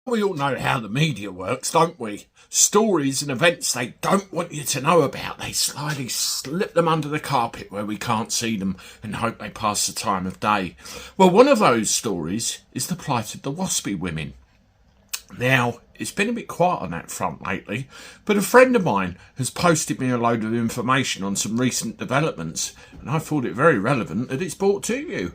We all know how the media works, don't we? Stories and events they don't want you to know about, they slyly slip them under the carpet where we can't see them and hope they pass the time of day. Well, one of those stories is the plight of the Waspi women. Now, it's been a bit quiet on that front lately, but a friend of mine has posted me a load of information on some recent developments, and I thought it very relevant that it's brought to you.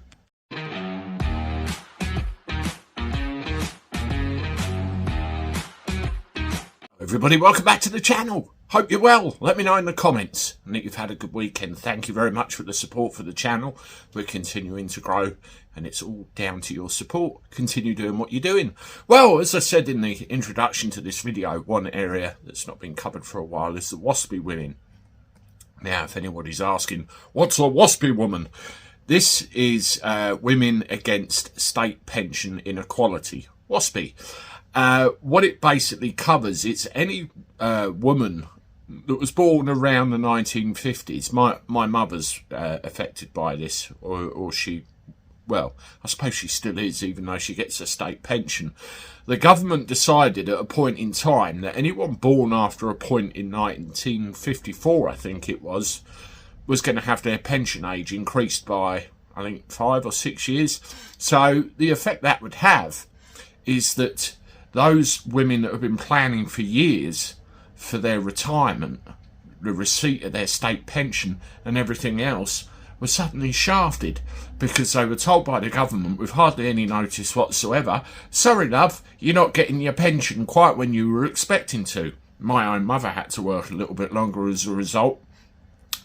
Everybody, welcome back to the channel. Hope you're well. Let me know in the comments and that you've had a good weekend. Thank you very much for the support for the channel. We're continuing to grow and it's all down to your support. Continue doing what you're doing. Well, as I said in the introduction to this video, one area that's not been covered for a while is the Waspi women. Now, if anybody's asking, what's a Waspi woman? This is Women Against State Pension Inequality, Waspi. What it basically covers, it's any woman that was born around the 1950s. My mother's affected by this, or she, well, I suppose she still is, even though she gets a state pension. The government decided at a point in time that anyone born after a point in 1954, I think it was going to have their pension age increased by, I think, 5 or 6 years. So the effect that would have is that those women that have been planning for years for their retirement, the receipt of their state pension and everything else, were suddenly shafted because they were told by the government with hardly any notice whatsoever, sorry love, you're not getting your pension quite when you were expecting to. My own mother had to work a little bit longer as a result.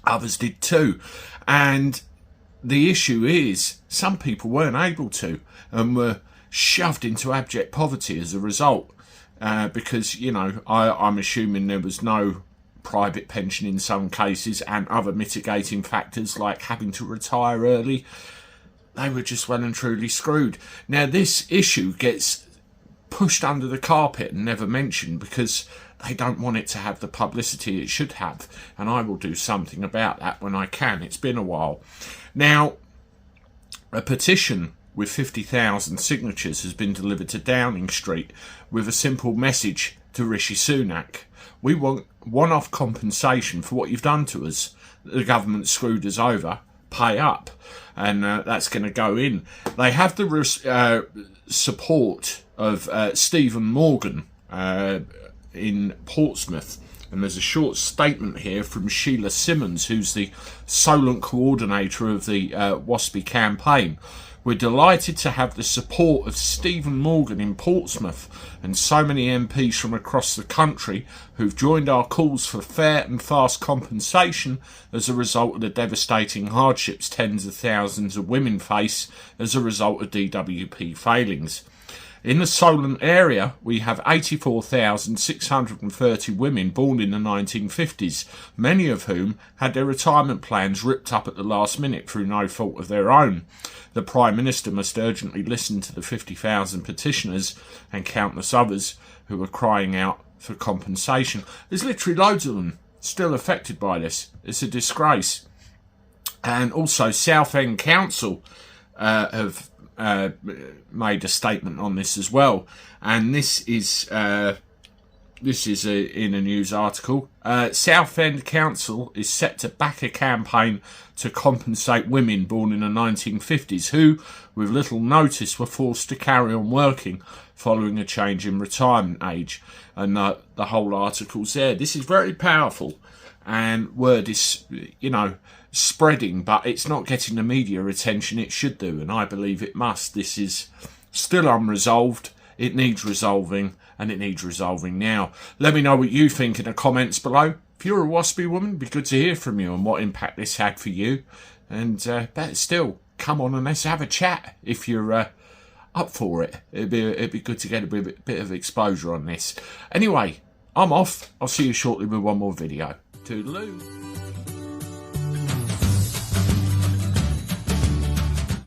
Others did too. And the issue is some people weren't able to and were shoved into abject poverty as a result, because, you know, I'm assuming there was no private pension in some cases and other mitigating factors like having to retire early. They were just well and truly screwed. Now, this issue gets pushed under the carpet and never mentioned because they don't want it to have the publicity it should have, and I will do something about that when I can. It's been a while. Now, a petition with 50,000 signatures has been delivered to Downing Street with a simple message to Rishi Sunak. We want one-off compensation for what you've done to us. The government screwed us over. Pay up. And that's going to go in. They have the support of Stephen Morgan in Portsmouth. And there's a short statement here from Sheila Simmons, who's the Solent coordinator of the Waspi campaign. We're delighted to have the support of Stephen Morgan in Portsmouth and so many MPs from across the country who've joined our calls for fair and fast compensation as a result of the devastating hardships tens of thousands of women face as a result of DWP failings. In the Solent area, we have 84,630 women born in the 1950s, many of whom had their retirement plans ripped up at the last minute through no fault of their own. The Prime Minister must urgently listen to the 50,000 petitioners and countless others who are crying out for compensation. There's literally loads of them still affected by this. It's a disgrace. And also Southend Council have made a statement on this as well, and this is in a news article. Southend Council is set to back a campaign to compensate women born in the 1950s who, with little notice, were forced to carry on working following a change in retirement age. And the whole article's there. This is very powerful, and word is, you know, spreading, but it's not getting the media attention it should do, and I believe it must. This is still unresolved. It needs resolving, and it needs resolving now. Let me know what you think in the comments below. If you're a Waspi woman, it'd be good to hear from you and what impact this had for you. And better still, come on and let's have a chat if you're up for it. It'd be good to get a bit of exposure on this. Anyway, I'm off. I'll see you shortly with one more video. Toodaloo.